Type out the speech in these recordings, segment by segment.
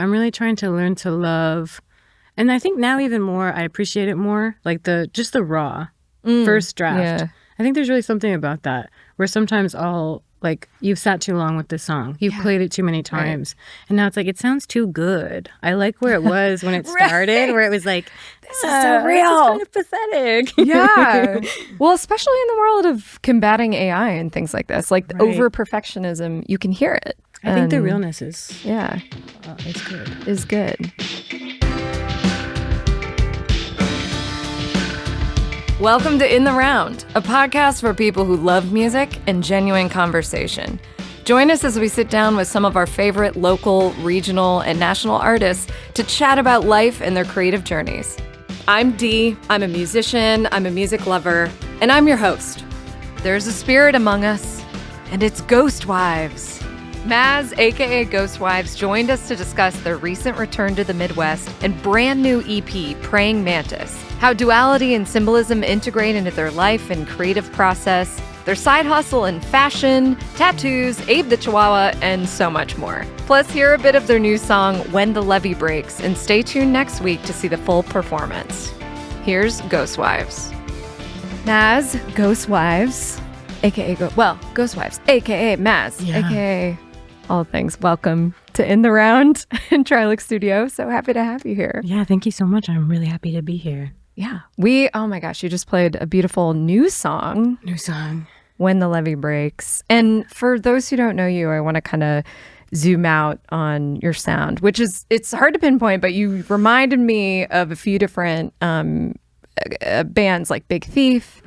I'm really trying to learn to love, and I think now even more, I appreciate it more, like just the raw first draft. Yeah. I think there's really something about that, where sometimes you've sat too long with this song. You've played it too many times. Right. And now it's like, it sounds too good. I like where it was when it started, where it was like, this is so real. This is kind of pathetic. Yeah. Well, especially in the world of combating AI and things like this, like over-perfectionism, you can hear it. I think the realness is... Yeah. It's good. Is good. Welcome to In the Round, a podcast for people who love music and genuine conversation. Join us as we sit down with some of our favorite local, regional, and national artists to chat about life and their creative journeys. I'm Dee, I'm a musician, I'm a music lover, and I'm your host. There's a spirit among us, and it's Ghostwives. Maz, aka Ghostwives, joined us to discuss their recent return to the Midwest and brand new EP, Praying Mantis, how duality and symbolism integrate into their life and creative process, their side hustle in fashion, tattoos, Abe the Chihuahua, and so much more. Plus, hear a bit of their new song, When the Levee Breaks, and stay tuned next week to see the full performance. Here's Ghostwives. Maz, Ghostwives, aka Ghostwives, aka Maz, aka all things. Welcome to In the Round in Trilix Studio. So happy to have you here. Yeah, thank you so much. I'm really happy to be here. Yeah. Oh my gosh, you just played a beautiful new song. When the Levee Breaks. And for those who don't know you, I want to kind of zoom out on your sound, which is, it's hard to pinpoint, but you reminded me of a few different bands like Big Thief,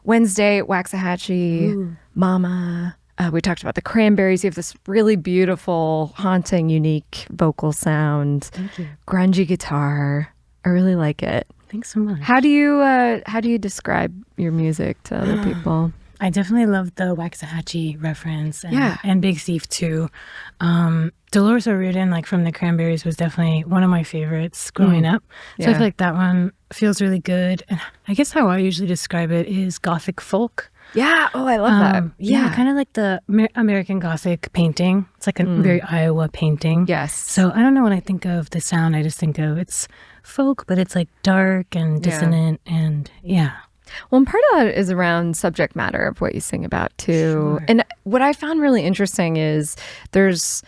Wednesday, Waxahachie, Mama. We talked about the Cranberries. You have this really beautiful, haunting, unique vocal sound. Thank you. Grungy guitar. I really like it. Thanks so much. How do you describe your music to other people? I definitely love the Waxahachie reference and Big Thief too. Dolores O'Riordan, like from the Cranberries, was definitely one of my favorites growing up. So I feel like that one feels really good. And I guess how I usually describe it is gothic folk. Yeah. Oh, I love that. Yeah, kind of like the American Gothic painting. It's like a very Iowa painting. Yes. So I don't know, when I think of the sound, I just think of it's folk, but it's like dark and dissonant and Well, and part of that is around subject matter of what you sing about too. Sure. And what I found really interesting is there's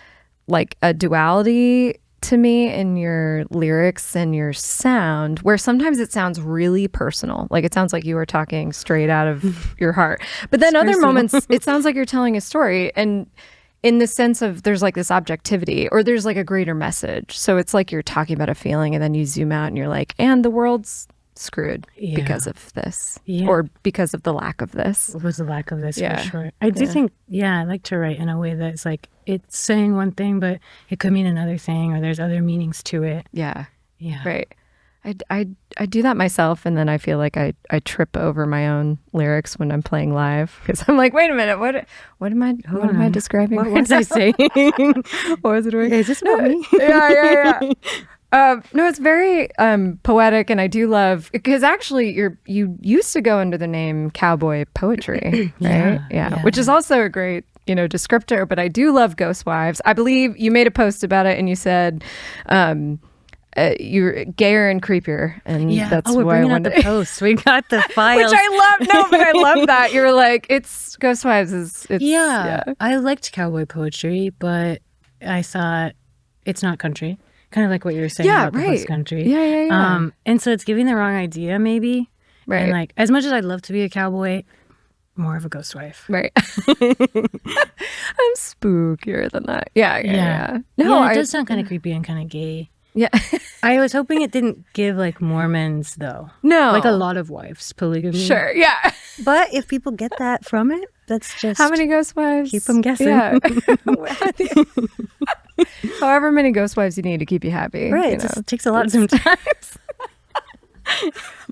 like a duality to me in your lyrics and your sound, where sometimes it sounds really personal. Like it sounds like you were talking straight out of your heart. But then other moments, it sounds like you're telling a story. And in the sense of there's like this objectivity, or there's like a greater message. So it's like you're talking about a feeling and then you zoom out and you're like, and the world's screwed because of this, or because of the lack of this. It was the lack of this, for sure. I do think, I like to write in a way that's like, it's saying one thing, but it could mean another thing, or there's other meanings to it. Yeah. Right. I do that myself, and then I feel like I trip over my own lyrics when I'm playing live, because I'm like, wait a minute, what am I describing? What was I saying? What was it? Is this not me? Yeah. No, it's very poetic, and I do love, because actually you used to go under the name Cowboy Poetry, right? Yeah, which is also a great descriptor. But I do love Ghostwives. I believe you made a post about it, and you said you're gayer and creepier, and that's we're why I bringing wanted out the post. We got the files, which I love. No, but I love that you're like, it's Ghostwives. I liked Cowboy Poetry, but I thought it's not country. Kind of like what you were saying about the post country. Yeah. And so it's giving the wrong idea, maybe. Right. And like, as much as I'd love to be a cowboy, more of a ghost-wife. Right. I'm spookier than that. Yeah. No, it does sound kind of creepy and kind of gay. Yeah. I was hoping it didn't give like Mormons, though. No. Like a lot of wives, polygamy. Sure, yeah. But if people get that from it, that's just... How many Ghostwives? Keep them guessing. Yeah. However many Ghostwives you need to keep you happy. Right. It just takes a lot sometimes.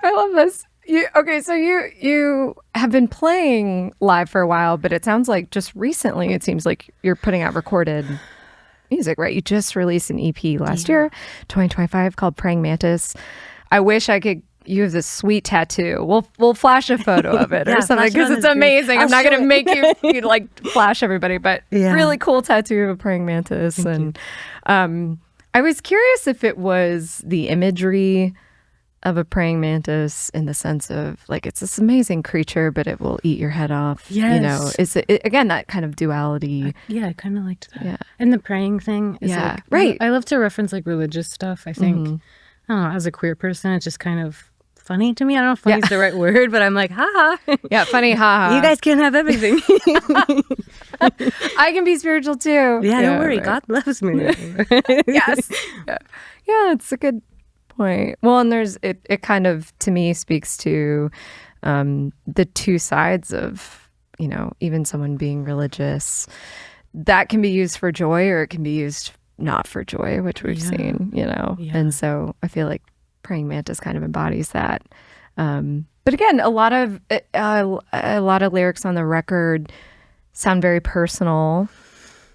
I love this. So you have been playing live for a while, but it sounds like just recently, it seems like you're putting out recorded music, right? You just released an EP last year, 2025, called Praying Mantis. I wish I could... You have this sweet tattoo. We'll flash a photo of it or something, because it's amazing. I'm not going to make you like flash everybody, but really cool tattoo of a praying mantis. And I was curious if it was the imagery of a praying mantis in the sense of like it's this amazing creature, but it will eat your head off. Yes. You know, is it again that kind of duality? I kind of liked that. Yeah. And the praying thing is like, right. I love to reference like religious stuff. I think I don't know, as a queer person, it's just kind of funny to me. I don't know if funny is the right word, but I'm like, haha. Yeah, funny, haha. You guys can't have everything. I can be spiritual too. Yeah, don't worry. God loves me. Yes. Yeah, it's a good point. Well, and there's it kind of to me speaks to the two sides of, you know, even someone being religious. That can be used for joy or it can be used not for joy, which we've seen, you know. Yeah. And so I feel like praying mantis kind of embodies that. But again, a lot of lyrics on the record sound very personal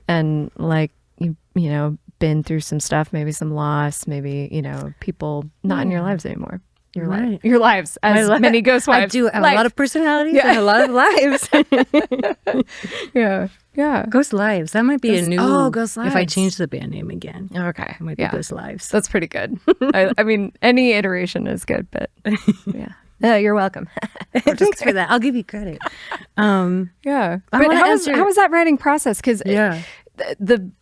and like you know, been through some stuff, maybe some loss, maybe, you know, people not in your lives anymore. Your lives as many ghostwives. I do have a lot of personalities and a lot of lives. Yeah. Ghostlives. That might be a new. Ghostlives. If I change the band name again. Okay. It might be Ghostlives. That's pretty good. I mean, any iteration is good, but yeah. You're welcome. Thanks for that. I'll give you credit. Yeah. But how was that writing process? Because the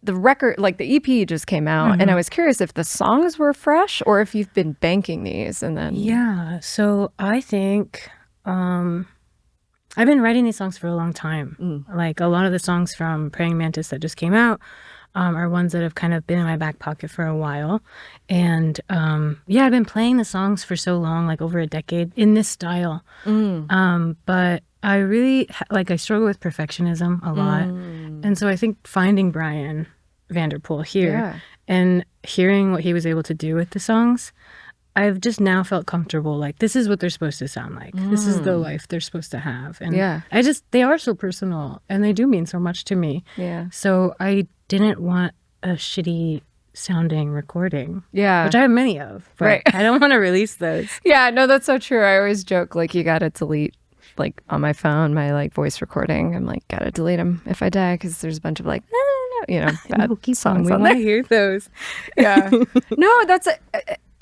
record, like the EP just came out, and I was curious if the songs were fresh or if you've been banking these and then. Yeah. So I think I've been writing these songs for a long time. Like a lot of the songs from Praying Mantis that just came out are ones that have kind of been in my back pocket for a while. And I've been playing the songs for so long, like over a decade in this style. But I really, I struggle with perfectionism a lot. And so I think finding Brian Vanderpool here and hearing what he was able to do with the songs, I've just now felt comfortable. Like, this is what they're supposed to sound like. This is the life they're supposed to have. And they are so personal and they do mean so much to me. Yeah. So I didn't want a shitty sounding recording. Yeah. Which I have many of. But I don't want to release those. Yeah, no, that's so true. I always joke, like, you got to delete, like, on my phone, my, like, voice recording. I'm like, got to delete them if I die because there's a bunch of, like, no, you know, bad songs on there. We want to hear those. Yeah. No, that's...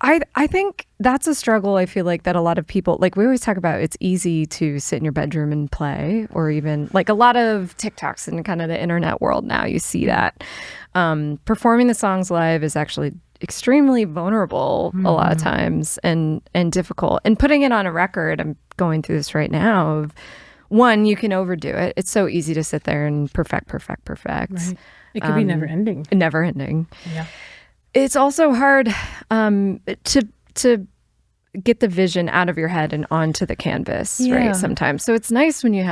I think that's a struggle. I feel like that a lot of people, like we always talk about, it's easy to sit in your bedroom and play, or even like a lot of TikToks and kind of the internet world now, you see that. Performing the songs live is actually extremely vulnerable a lot of times and difficult. And putting it on a record, I'm going through this right now, of one, you can overdo it. It's so easy to sit there and perfect. Right. It could be never ending. Never ending. Yeah. It's also hard to get the vision out of your head and onto the canvas, right? Sometimes. So it's nice when you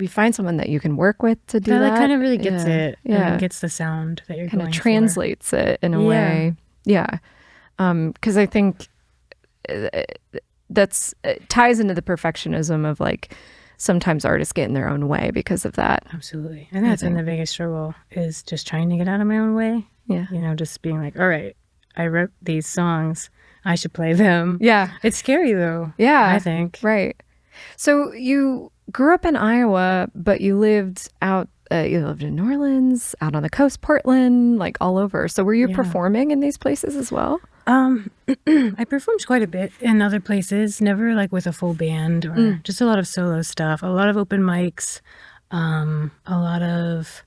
find someone that you can work with to do that. That kind of really gets it. Yeah. And gets the sound that you're kind going of translates it in a way. Yeah. Because I think that's ties into the perfectionism of like, sometimes artists get in their own way because of that. Absolutely. And that's been the biggest struggle, is just trying to get out of my own way. Yeah. You know, just being like, all right, I wrote these songs, I should play them. Yeah. It's scary though. Yeah. I think. Right. So you grew up in Iowa, but you lived in New Orleans, out on the coast, Portland, like all over. So were you performing in these places as well? I performed quite a bit in other places, never like with a full band or just a lot of solo stuff, a lot of open mics, a lot of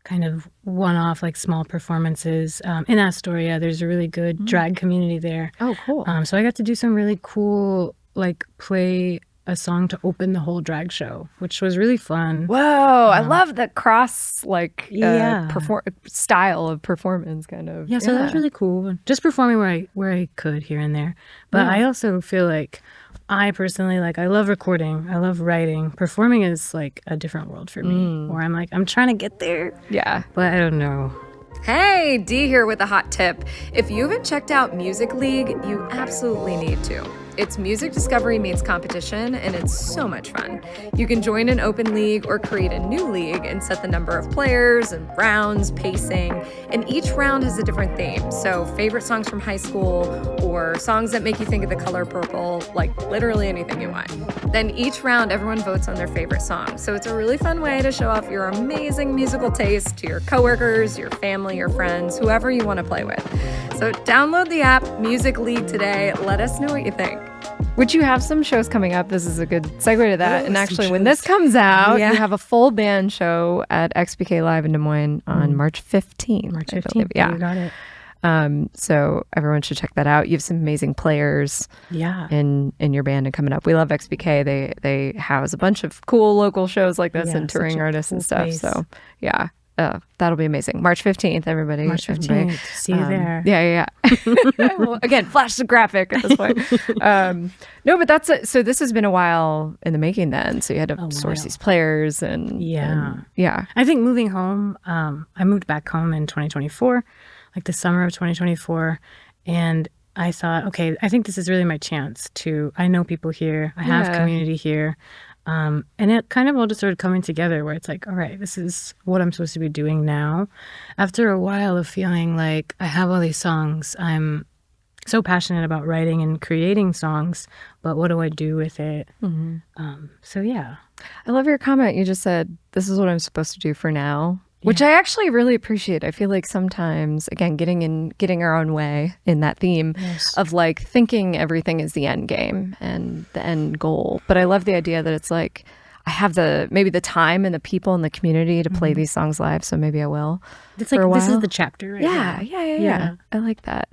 kind of one-off like small performances. In Astoria, there's a really good drag community there. Oh, cool. So I got to do some really cool, like play a song to open the whole drag show, which was really fun. Whoa, I love the cross like style of performance kind of. Yeah, so that was really cool. Just performing where I could here and there. But I also feel like I personally, like, I love recording, I love writing. Performing is like a different world for me, where I'm like, I'm trying to get there. Yeah. But I don't know. Hey, Dee here with a hot tip. If you haven't checked out Music League, you absolutely need to. It's music discovery meets competition, and it's so much fun. You can join an open league or create a new league and set the number of players and rounds, pacing, and each round has a different theme. So favorite songs from high school or songs that make you think of the color purple, like literally anything you want. Then each round, everyone votes on their favorite song. So it's a really fun way to show off your amazing musical taste to your coworkers, your family, your friends, whoever you want to play with. So download the app Music League today. Let us know what you think. Which you have some shows coming up. This is a good segue to that. And actually, when this comes out, you have a full band show at XPK Live in Des Moines on March 15th. March 15th. Yeah. You got it. So everyone should check that out. You have some amazing players in your band and coming up. We love XPK. They house a bunch of cool local shows like this and touring artists and stuff. Place. So yeah. That'll be amazing. March 15th, everybody. March 15th. See you there. Yeah. Well, again, flash the graphic at this point. No, but so this has been a while in the making then. So you had to source these players and yeah. I think moving home, I moved back home in 2024, like the summer of 2024. And I thought, okay, I think this is really my chance I know people here. I have community here. And it kind of all just started coming together where it's like, all right, this is what I'm supposed to be doing now. After a while of feeling like I have all these songs, I'm so passionate about writing and creating songs, but what do I do with it? So yeah. I love your comment. You just said, this is what I'm supposed to do for now. Which I actually really appreciate. I feel like sometimes, again, getting our own way in that theme of like thinking everything is the end game and the end goal. But I love the idea that it's like I have maybe the time and the people in the community to play these songs live, so maybe I will. It's like this is the chapter right now. Yeah. I like that.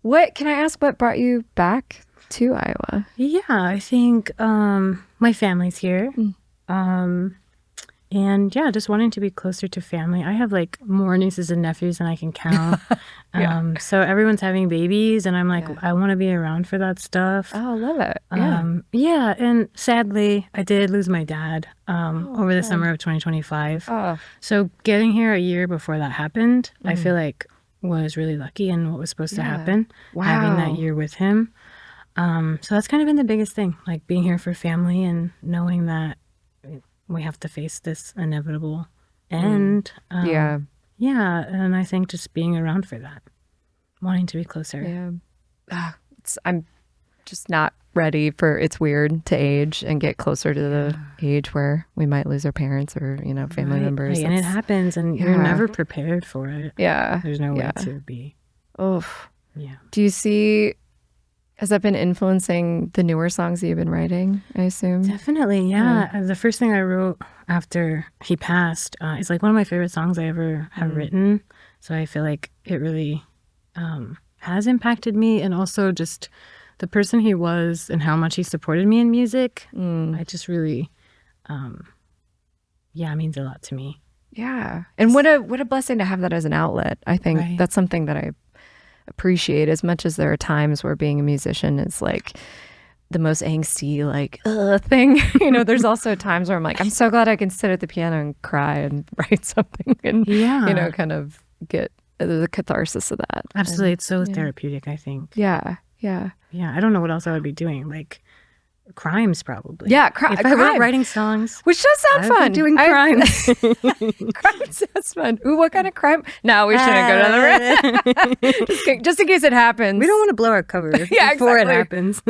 What can I ask? What brought you back to Iowa? Yeah, I think my family's here. And yeah, just wanting to be closer to family. I have like more nieces and nephews than I can count. So everyone's having babies and I'm like, I want to be around for that stuff. Oh, I love it. Yeah. And sadly, I did lose my dad over the summer of 2025. So getting here a year before that happened, I feel like was really lucky in what was supposed to happen. Having that year with him. So that's kind of been the biggest thing, like being here for family and knowing that we have to face this inevitable end. And I think just being around for that, wanting to be closer. I'm just not ready for, it's weird to age and get closer to the age where we might lose our parents or, family members. And it happens and you're never prepared for it. There's no way to be. Do you see... Has that been influencing the newer songs that you've been writing, I assume? Definitely, yeah. The first thing I wrote after he passed is like one of my favorite songs I ever have written. So I feel like it really has impacted me, and also just the person he was and how much he supported me in music. I just really, it means a lot to me. Yeah. And what a blessing to have that as an outlet. I think that's something that I appreciate, as much as there are times where being a musician is like the most angsty thing. There's also times where I'm like, I'm so glad I can sit at the piano and cry and write something and kind of get the catharsis of that. Absolutely. It's so therapeutic, I think. Yeah. I don't know what else I would be doing, like crimes probably. If I were writing songs, which does sound fun. Doing crimes. Crime sounds fun. Ooh, what kind of crime? No, we shouldn't go down the road. Just in case it happens. We don't want to blow our cover before it happens.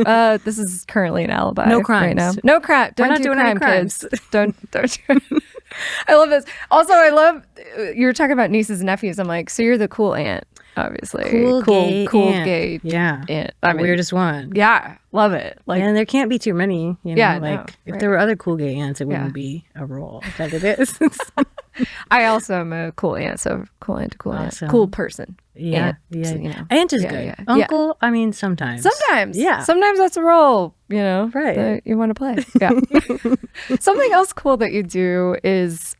This is currently an alibi. No crimes right now. No crime. Don't do doing crime, kids. Don't. I love this. Also, I love you were talking about nieces and nephews. I'm like, so you're the cool aunt. Obviously, cool gay aunt. I mean, weirdest one. Love it. And there can't be too many. If there were other cool gay aunts, it wouldn't be a role that it is. I also am a cool aunt, so cool aunt to cool aunt, cool person. Aunt is good. Uncle, I mean, sometimes. Sometimes that's a role. That you want to play. Something else cool that you do is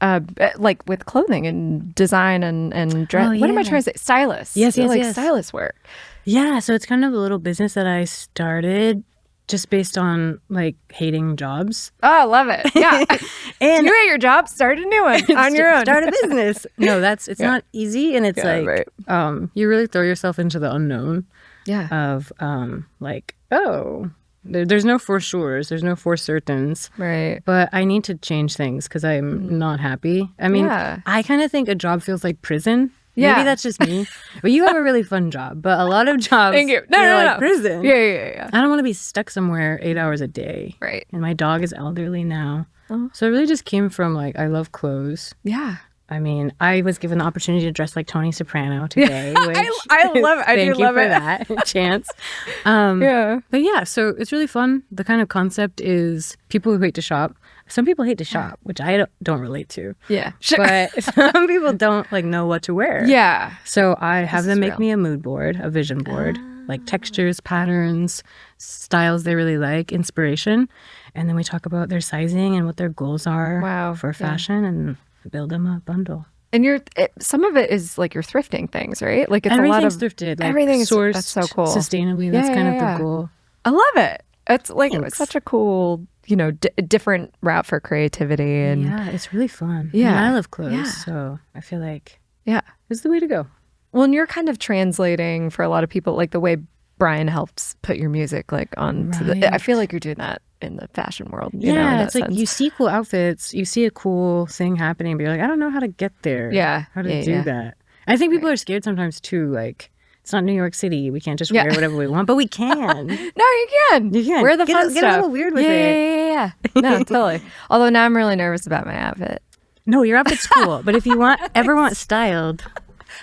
like with clothing and design and dress. What am I trying to say? Stylist. Yes. Stylist work. Yeah, so it's kind of a little business that I started just based on like hating jobs. Oh, I love it. Yeah. And you hate your job, start a new one on your own. Start a business. No, it's not easy, and it's you really throw yourself into the unknown. Yeah. Of There's no for sures. There's no for certains. Right. But I need to change things because I'm not happy. I mean, I kind of think a job feels like prison. Yeah. Maybe that's just me. But you have a really fun job. But a lot of jobs Thank you. feel like prison. Yeah. I don't want to be stuck somewhere 8 hours a day. Right. And my dog is elderly now. Oh. So it really just came from like, I love clothes. Yeah. I mean, I was given the opportunity to dress like Tony Soprano today. Which I love it. I do love it. Thank you for that chance. But yeah, so it's really fun. The kind of concept is people who hate to shop. Some people hate to shop, which I don't relate to. Yeah. Sure. But some people don't like know what to wear. Yeah. So I have them make me a mood board, a vision board, like textures, patterns, styles they really like, inspiration. And then we talk about their sizing and what their goals are for fashion and build them a bundle. And some of it is like you're thrifting things, right? Like it's a lot of thrifted. Like everything's sourced, that's so cool. Sustainably. That's kind of the goal. I love it. It's like it's such a cool, different route for creativity. And yeah, it's really fun. Yeah, and I love clothes, so I feel like it's the way to go. Well, and you're kind of translating for a lot of people, like the way Brian helps put your music like on. I feel like you're doing that in the fashion world. You know, in it's like you see cool outfits, you see a cool thing happening, but you're like, I don't know how to get there. Yeah, how to do that. I think people are scared sometimes too. Like, it's not New York City. We can't just wear whatever we want, but we can. No, you can. You can. Wear the fun stuff. Get a little weird with it. Yeah. No, totally. Although now I'm really nervous about my outfit. No, your outfit's cool, but if you ever want styled.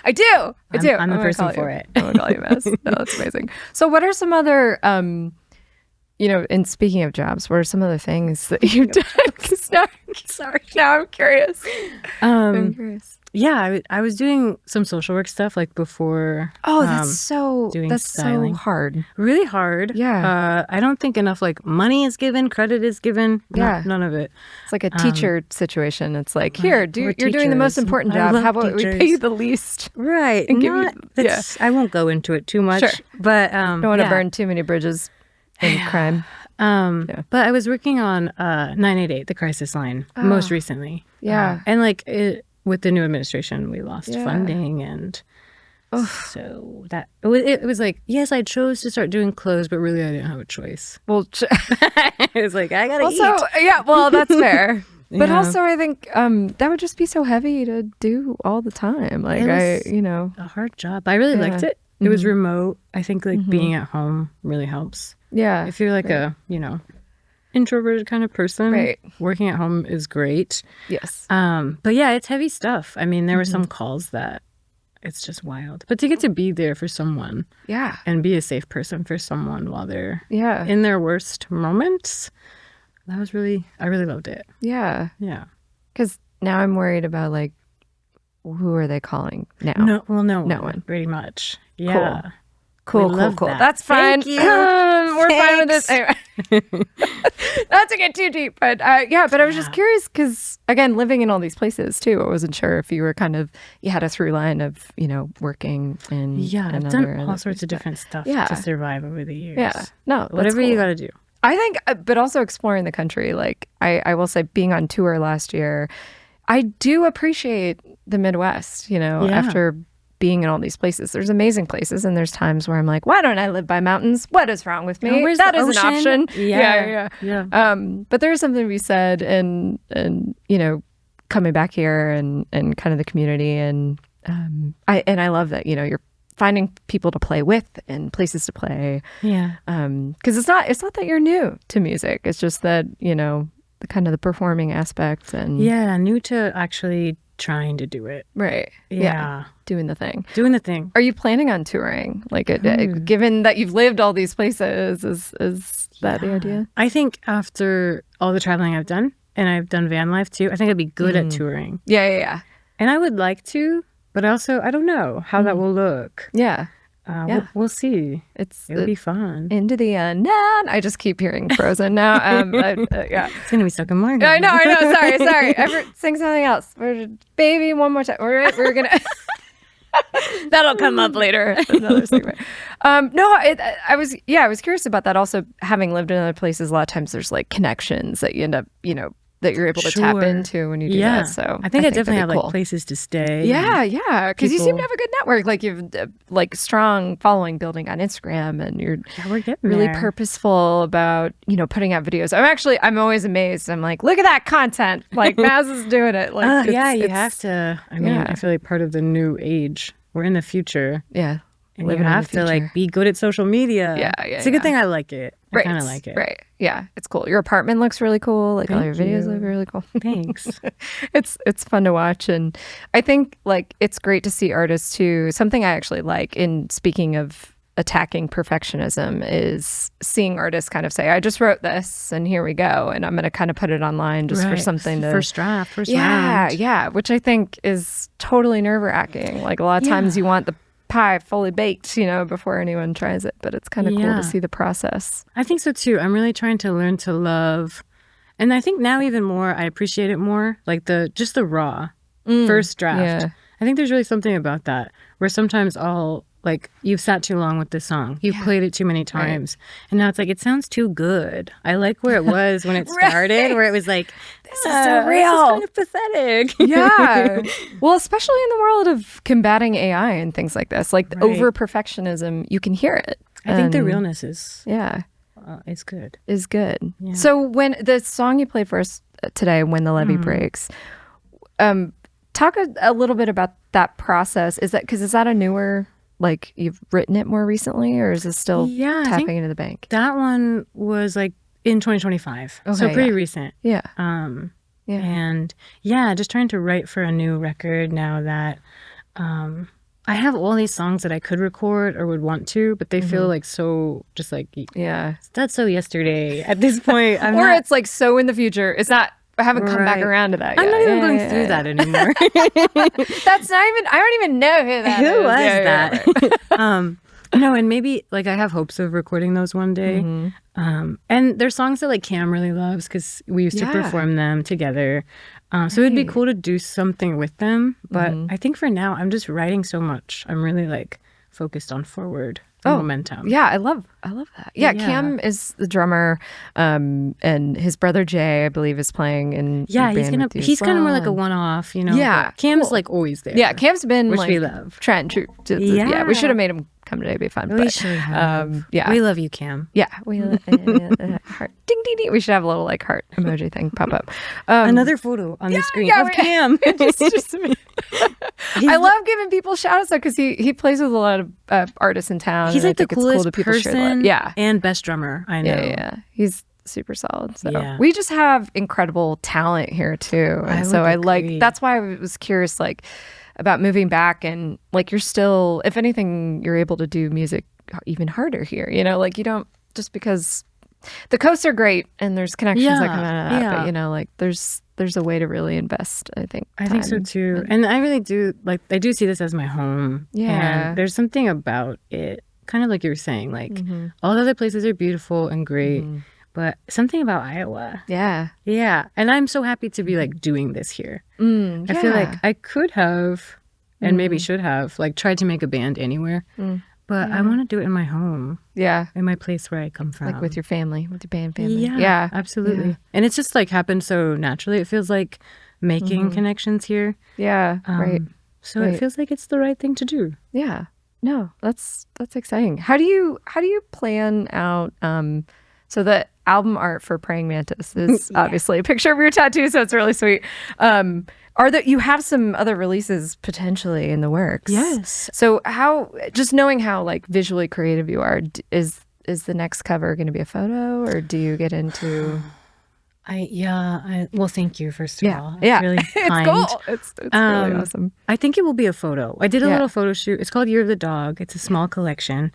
I do. I'm the person for it. I'm gonna call you Miss. No, that's amazing. So what are some other, and speaking of jobs, what are some other things that you've done? Now I'm curious. I'm curious. Yeah, I was doing some social work stuff like before. Oh, that's styling. So hard. Really hard. Yeah. I don't think enough like money is given, credit is given. Yeah. None of it. It's like a teacher situation. It's like, you're doing the most important job. How about we pay you the least? Right. I won't go into it too much. Sure. But don't want to burn too many bridges in crime. But I was working on 988, the crisis line, most recently. Yeah. And like with the new administration, we lost funding, and so that it was like, yes, I chose to start doing clothes, but really I didn't have a choice. Well, it was like, I gotta eat. Yeah, well, that's fair. But also, I think that would just be so heavy to do all the time. Like, a hard job. I really liked it. It was remote. I think like being at home really helps. Yeah. If you're like a, introverted kind of person, working at home is great. Yes. But yeah, it's heavy stuff. I mean, there were some calls that it's just wild. But to get to be there for someone. Yeah. And be a safe person for someone while they're in their worst moments. I really loved it. Yeah. Yeah. Because now I'm worried about like, who are they calling now? No one. Pretty much. Yeah. Cool. That's fine. Thank you. We're fine with this. Anyway. Not to get too deep, but but I was just curious because, again, living in all these places too, I wasn't sure if you were you had a through line of, working in I've done all sorts of different stuff to survive over the years. Yeah. No, whatever you got to do. I think, but also exploring the country. Like I will say, being on tour last year, I do appreciate the Midwest, after being in all these places. There's amazing places, and there's times where I'm like, why don't I live by mountains? What is wrong with me? That is an option. Yeah. But there is something to be said, and coming back here and kind of the community, and I love that, you're finding people to play with and places to play. Yeah. Because it's not that you're new to music. It's just that, the kind of the performing aspect and new to actually trying to do it. Right. Yeah. Doing the thing. Are you planning on touring? Like, given that you've lived all these places, is that the idea? I think after all the traveling I've done, and I've done van life too, I think I'd be good at touring. Yeah. And I would like to, but also I don't know how that will look. Yeah. We'll see. It'll be fun. Into the unknown. I just keep hearing Frozen now. It's gonna be so good morning. I know. Sorry. Sing something else. Baby, one more time. We're gonna. That'll come up later. Another segment. I was curious about that. Also, having lived in other places, a lot of times there's like connections that you end up, that you're able to tap into when you do that. So I think I definitely have like places to stay. Yeah. Because you seem to have a good network. Like you've like strong following building on Instagram, and you're really purposeful about, putting out videos. I'm always amazed. I'm like, look at that content. Like Maz is doing it. Like you have to. I mean, I feel like part of the new age. We're in the future. Yeah. And you have to like be good at social media. Yeah. It's a good thing I like it. I kind of like it. Right. Yeah. It's cool. Your apartment looks really cool. Like all your videos look really cool. Thanks. It's fun to watch. And I think like it's great to see artists too. Something I actually like in speaking of attacking perfectionism is seeing artists kind of say, I just wrote this and here we go. And I'm going to kind of put it online just for something to... First round. Yeah. Which I think is totally nerve-wracking. Like a lot of times you want the pie fully baked, before anyone tries it. But it's kind of cool to see the process. I think so too. I'm really trying to learn to love, and I think now even more, I appreciate it more, like the raw first draft. Yeah. I think there's really something about that where sometimes like you've sat too long with this song. You've played it too many times. Right. And now it's like, it sounds too good. I like where it was when it started, where it was like, this is so real. This is kind of pathetic. Yeah. Well, especially in the world of combating AI and things like this, like over perfectionism, you can hear it. I think the realness is, it's good. Is good. Yeah. So when the song you played for us today, When the Levee Breaks, talk a little bit about that process. Is that a newer... Like you've written it more recently, or is this still tapping into the bank? That one was like in 2025, so pretty recent. Yeah. And just trying to write for a new record now that I have all these songs that I could record or would want to, but they feel like so just like that's so yesterday at this point. It's like so in the future. It's not. I haven't come back around to that yet. I'm not even going through that anymore. That's not even, I don't even know who that is. Who was that? No, and maybe like I have hopes of recording those one day. And there's songs that like Cam really loves because we used to perform them together. So it'd be cool to do something with them. But I think for now, I'm just writing so much. I'm really like focused on forward. Momentum. Yeah, I love that. Yeah, Cam is the drummer, and his brother Jay, I believe, is playing in he's kind of more like a one-off, Yeah, Cam's like always there. Yeah, Cam's been which like we love. Trend true. Yeah, we should have made him come today. It'd be fun. We should have. We love you, Cam. Yeah, we heart ding ding ding. We should have a little like heart emoji thing pop up. Another photo on the screen of Cam. just me. I love giving people shout outs though because he plays with a lot of artists in town. He's like the coolest person Yeah. And best drummer I know. Yeah. He's super solid. So we just have incredible talent here too. And so I like, that's why I was curious like about moving back and like you're still, if anything, you're able to do music even harder here. Like you don't, just because the coasts are great and there's connections that come out of that, but like there's a way to really invest, I think. I think so too. And I really do, like, I do see this as my home. Yeah. And there's something about it, kind of like you were saying, like, all the other places are beautiful and great, but something about Iowa. Yeah. Yeah. And I'm so happy to be, like, doing this here. I feel like I could have, and maybe should have, like, tried to make a band anywhere. But I want to do it in my home. Yeah. In my place where I come from. Like with your family, with your band family. Yeah, absolutely. Yeah. And it's just like happened so naturally. It feels like making connections here. Yeah, right. So it feels like it's the right thing to do. Yeah. No, that's exciting. How do you plan out so the album art for Praying Mantis is obviously a picture of your tattoo, so it's really sweet. You have some other releases potentially in the works? Yes. So just knowing how like visually creative you are, is the next cover going to be a photo, or do you get into? Well, thank you first of all. It's really kind. It's cool. It's really awesome. I think it will be a photo. I did a little photo shoot. It's called Year of the Dog. It's a small collection,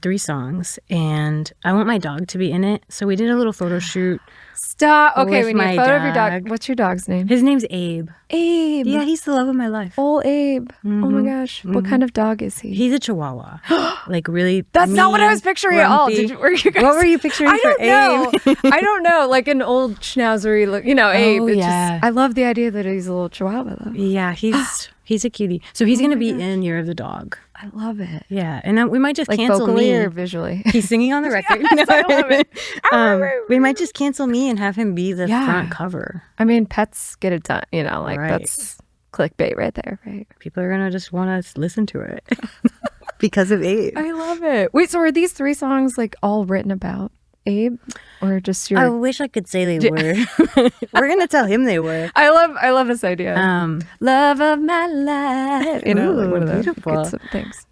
3 songs, and I want my dog to be in it. So we did a little photo shoot. Stop. Okay, we need a photo of your dog. What's your dog's name? His name's Abe. Abe. Yeah, he's the love of my life. Old Abe. Oh my gosh. What kind of dog is he? He's a Chihuahua. Like really. That's not what I was picturing at all. What were you picturing for Abe? I don't know. Like an old schnauzery, Abe. I love the idea that he's a little Chihuahua though. Yeah, he's a cutie. So he's going to be in Year of the Dog. I love it. Yeah, and we might just like cancel vocally me or visually. He's singing on the record. Yes, I love it. We might just cancel me and have him be the front cover. I mean, pets get it done. You know, like Right. that's clickbait right there, right? People are gonna just want to listen to it because of Abe. I love it. Wait, so are these 3 songs like all written about Abe, or just your? I wish I could say they were. We're gonna tell him they were. I love this idea. Love of my life. You know, like one of those beautiful things.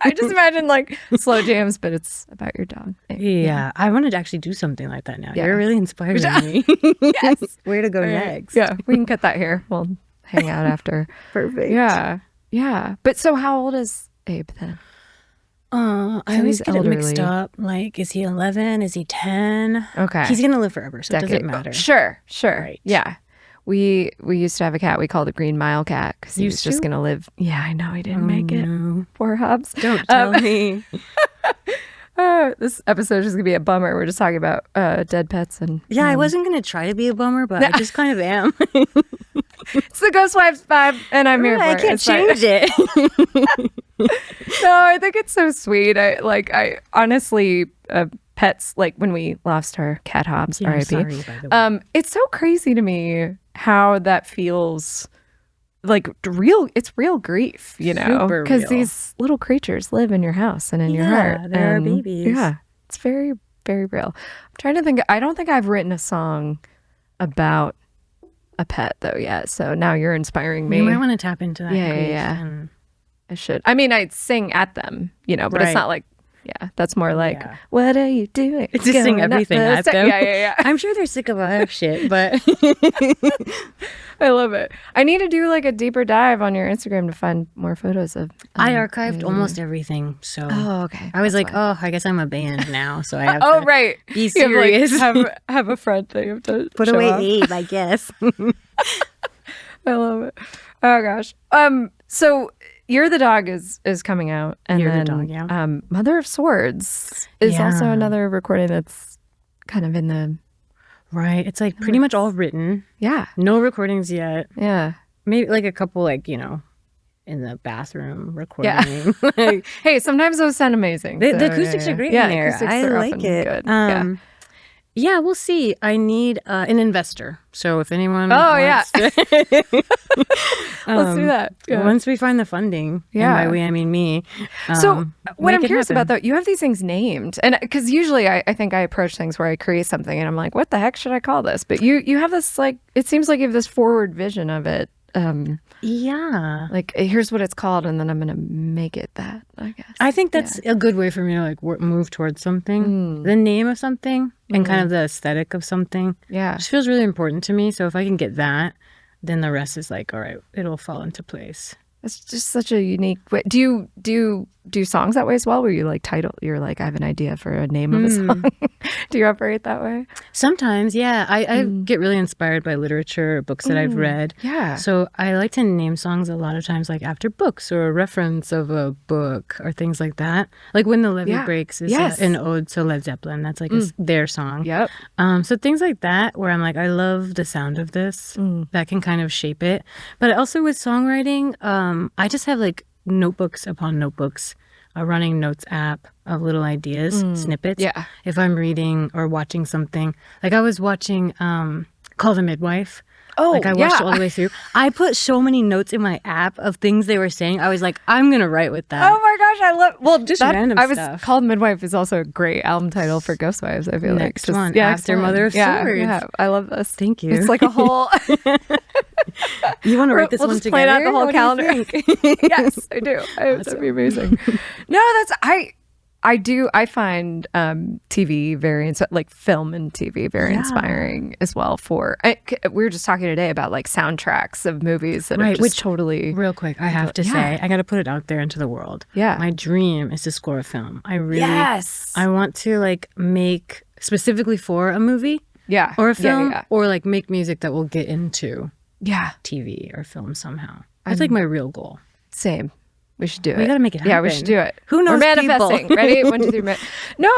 I just imagine like slow jams, but it's about your dog. Yeah, I want to actually do something like that now. Yeah. You're really inspiring me. Yes. Where to go Right. next? Yeah, we can cut that here. We'll hang out after. Perfect. Yeah. But so how old is Abe then? I always get it mixed up. Like, is he 11? Is he 10? Okay. He's gonna live forever, so it doesn't matter. Sure. Right. Yeah. We used to have a cat. We called it Green Mile Cat because he was just gonna live. Yeah, I know he didn't make it. Poor Hobbs. Don't tell me. This episode is just gonna be a bummer. We're just talking about dead pets and. Yeah, I wasn't gonna try to be a bummer, but I just kind of am. It's the Ghostwives vibe, and I'm here for it. I can't change it. No, I think it's so sweet. I honestly, pets, like when we lost our cat Hobbs, Yeah, R.I.P. sorry, by the way. It's so crazy to me how that feels like it's real grief, you know, Super because real. these little creatures live in your house and in your heart. They're and babies. Yeah, it's very, very real. I'm trying to think. I don't think I've written a song about a pet though yet. So now you're inspiring me. You might want to tap into that. Yeah, grief yeah. and- I should. I mean, I'd sing at them, you know, but it's Right. not like, that's more like, what are you doing? Just sing Going up everything the at sta-" them. Yeah. I'm sure they're sick of our shit, but I love it. I need to do like a deeper dive on your Instagram to find more photos of. I archived almost everything. So Okay. I was like, I guess I'm a band now, so I have Oh, to right. be You have, like, serious. have a front that you have to Put show away off. Abe, I guess. I love it. Oh gosh. So You're the Dog is coming out, and You're the then Dog, yeah. Mother of Swords is Yeah. also another recording that's kind of in the Right. It's like pretty much all written. yeah. No recordings yet. Yeah. Maybe like a couple, like, in the bathroom recording. Like, Hey, sometimes those sound amazing. the so, acoustics yeah. are great Yeah, in there. acoustics I are like often it. Good. Yeah, we'll see. I need an investor. So if anyone Oh, yeah. wants to, Let's do that. Yeah. Once we find the funding, Yeah. and by we I mean me. So what make I'm it curious happen. about, though, you have these things named, and because usually I think I approach things where I create something and I'm like, what the heck should I call this? But you have this, like, it seems like you have this forward vision of it. Yeah. Like, here's what it's called, and then I'm gonna make it that, I guess. I think that's a good way for me to like move towards something. The name of something and kind of the aesthetic of something. Yeah. Just feels really important to me. So if I can get that, then the rest is like, all right, it'll fall into place. It's just such a unique way. Do you do songs that way as well, where you like you're like, I have an idea for a name of a song? Do you operate that way? Sometimes, yeah. I get really inspired by literature or books that I've read. Yeah. So I like to name songs a lot of times like after books or a reference of a book or things like that. Like when the Levee Breaks is an ode to Led Zeppelin. That's like their song. Yep. So things like that where I'm like, I love the sound of this. That can kind of shape it. But also with songwriting, I just have like notebooks upon notebooks, a running notes app of little ideas, snippets. Yeah. If I'm reading or watching something. Like I was watching Call the Midwife. Oh, like I watched it all the way through. I put so many notes in my app of things they were saying. I was like, I'm going to write with that. Oh my gosh, I love just random I was stuff. Called Midwife is also a great album title for Ghostwives, I feel Next like. one, next after Mother of Swords. Yeah, I love this. Thank you. It's like a whole You want to write this we'll one just together? plan out the whole What do you calendar. think? Yes, I do. That'd be amazing. No, I find TV very like film and TV very inspiring as well. We were just talking today about like soundtracks of movies that are just totally real quick. I have to say, I got to put it out there into the world. Yeah, my dream is to score a film. I want to like make specifically for a movie, or a film, or like make music that will get into TV or film somehow. That's like my real goal. Same. We should do it. We got to make it happen. Yeah, we should do it. Who knows? We're manifesting. Ready? 1, 2, 3. No,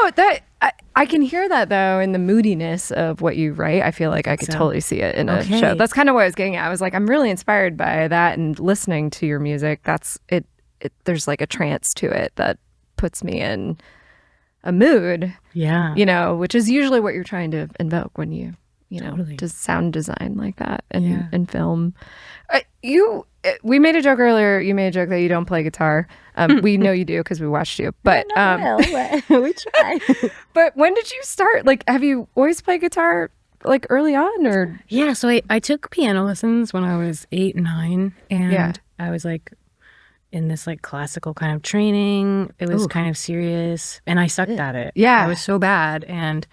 I can hear that though in the moodiness of what you write. I feel like I could totally see it in a show. That's kind of what I was getting at. I was like, I'm really inspired by that, and listening to your music. That's it. there's like a trance to it that puts me in a mood. Yeah. You know, which is usually what you're trying to invoke when you know, Totally. does sound design like that and film. We made a joke earlier. You made a joke that you don't play guitar. We know you do because we watched you. But we try. But when did you start? Like, have you always played guitar like early on, or? Yeah, so I took piano lessons when I was 8, 9, and I was like in this like classical kind of training. It was kind of serious, and I sucked at it. Yeah, I was so bad, and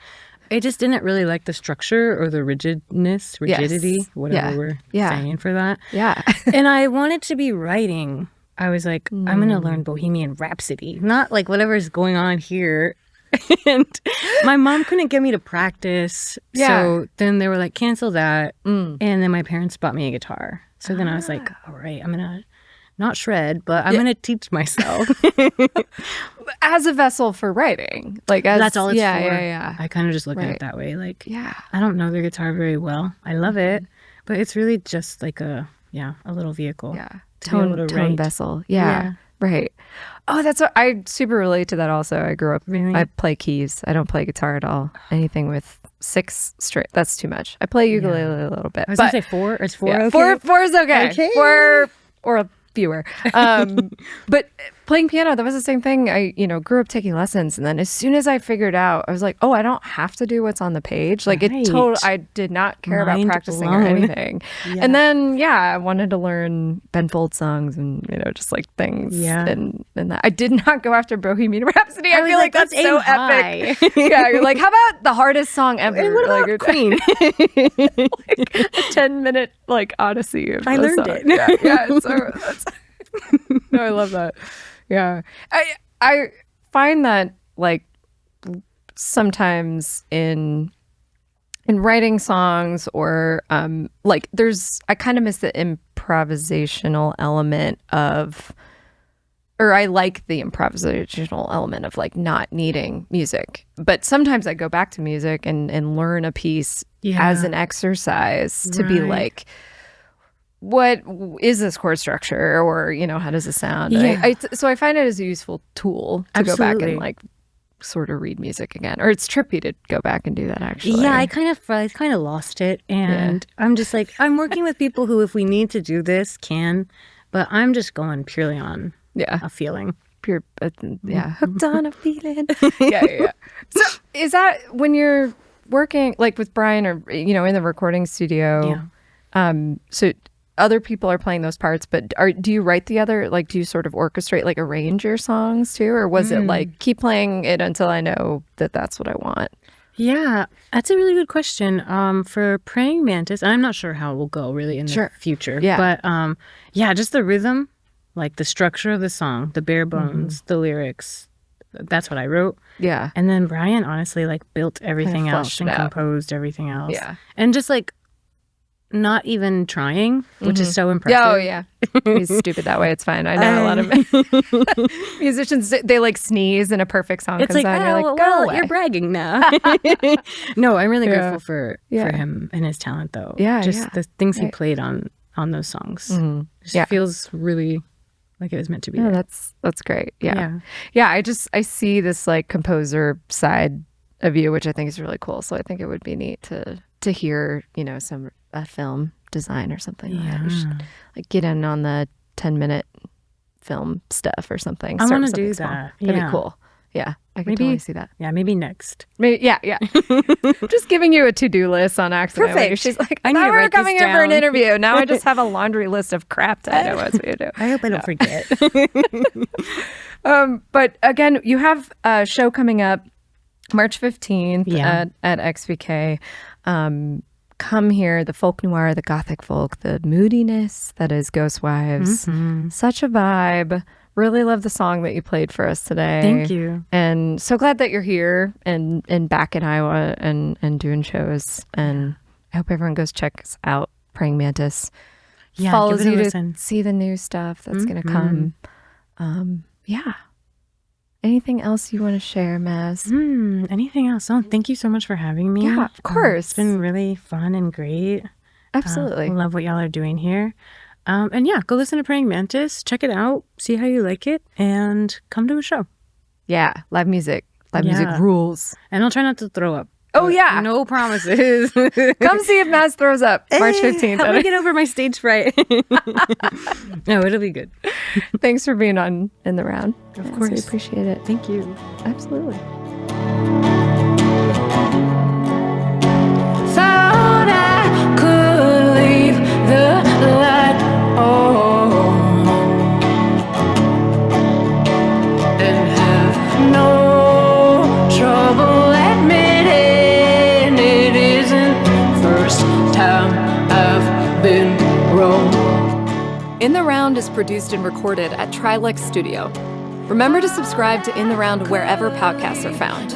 I just didn't really like the structure or the rigidity, whatever we're saying for that. Yeah. And I wanted to be writing. I was like, I'm going to learn Bohemian Rhapsody, not like whatever's going on here. And my mom couldn't get me to practice. Yeah. So then they were like, cancel that. And then my parents bought me a guitar. So then I was like, all right, I'm going to not shred, but I'm going to teach myself. As a vessel for writing. Like that's all it's for. Yeah. I kind of just look at it that way. Like, I don't know the guitar very well. I love it, but it's really just like a little vehicle. Yeah. Tone vessel. Yeah. Right. Oh, that's what I super relate to that also. I grew up, I play keys. I don't play guitar at all. Anything with 6 string, that's too much. I play ukulele a little bit. I was going to say 4. Is 4 okay? 4 is okay. 4 or fewer. But playing piano, that was the same thing. I, grew up taking lessons, and then as soon as I figured out, I was like, oh, I don't have to do what's on the page. Like I did not care about practicing or anything. Yeah. And then I wanted to learn Ben Folds songs and just like things. Yeah. And that I did not go after Bohemian Rhapsody. I feel like that's so epic. Yeah, you're like, how about the hardest song ever? And what about Queen? Like a 10-minute like odyssey of I learned song. it. Yeah. So that's no, I love that. Yeah. I find that like sometimes in writing songs or like I kind of miss the improvisational element of, or I like the improvisational element of like not needing music. But sometimes I go back to music and learn a piece as an exercise to be like, what is this chord structure, or how does it sound? Yeah. So I find it as a useful tool to go back and like sort of read music again. Or it's trippy to go back and do that actually. Yeah, I kind of lost it, and I'm just like, I'm working with people who, if we need to do this, can, but I'm just going purely on a feeling. Pure, hooked on a feeling. Yeah. So is that when you're working like with Brian or in the recording studio? Yeah. So other people are playing those parts, but do you write the other, like, do you sort of orchestrate, like arrange your songs too? Or was it like, keep playing it until I know that that's what I want? Yeah, that's a really good question. For Praying Mantis, and I'm not sure how it will go really in the future. Yeah. But just the rhythm, like the structure of the song, the bare bones, the lyrics, that's what I wrote. Yeah. And then Brian honestly like built everything else and composed everything else. Yeah. And just like not even trying, which is so impressive. Oh, yeah. He's stupid that way. It's fine. I know a lot of musicians, they like sneeze and a perfect song comes on. You're like, go away. You're bragging now. No, I'm really grateful for him and his talent, though. Yeah, just the things he played on those songs. Just feels really like it was meant to be. Yeah, that's great. Yeah. I see this like composer side of you, which I think is really cool. So I think it would be neat to hear, some a film design or something. Yeah. You should like get in on the 10-minute film stuff or something. I want to do that. That'd be cool. Yeah, I can totally see that. Yeah, maybe next. Maybe, yeah. Just giving you a to-do list on accident. Perfect. She's like, I thought we were coming here for an interview. Now I just have a laundry list of crap that I know what to do. I hope I don't forget. But again, you have a show coming up March 15th at XVK. Come here, the folk noir, the gothic folk, the moodiness that is Ghostwives. Such a vibe. Really love the song that you played for us today. Thank you. And so glad that you're here and back in Iowa and doing shows. And I hope everyone goes checks out Praying Mantis. Yeah, follows you to see the new stuff that's going to come. Anything else you want to share, Maz? Anything else? Oh, thank you so much for having me. Yeah, of course. It's been really fun and great. Absolutely. Love what y'all are doing here. And yeah, go listen to Praying Mantis. Check it out. See how you like it. And come to a show. Yeah. Live music. Live music rules. And I'll try not to throw up. Oh, yeah. No promises. Come see if Maz throws up March 15th. Help me get over my stage fright. No, it'll be good. Thanks for being on In the Round. Of course. We appreciate it. Thank you. Absolutely. Thought I could leave the light on and have no trouble admitting it isn't first time I've been wrong. In the Round is produced and recorded at Trilix Studio. Remember to subscribe to In the Round wherever podcasts are found.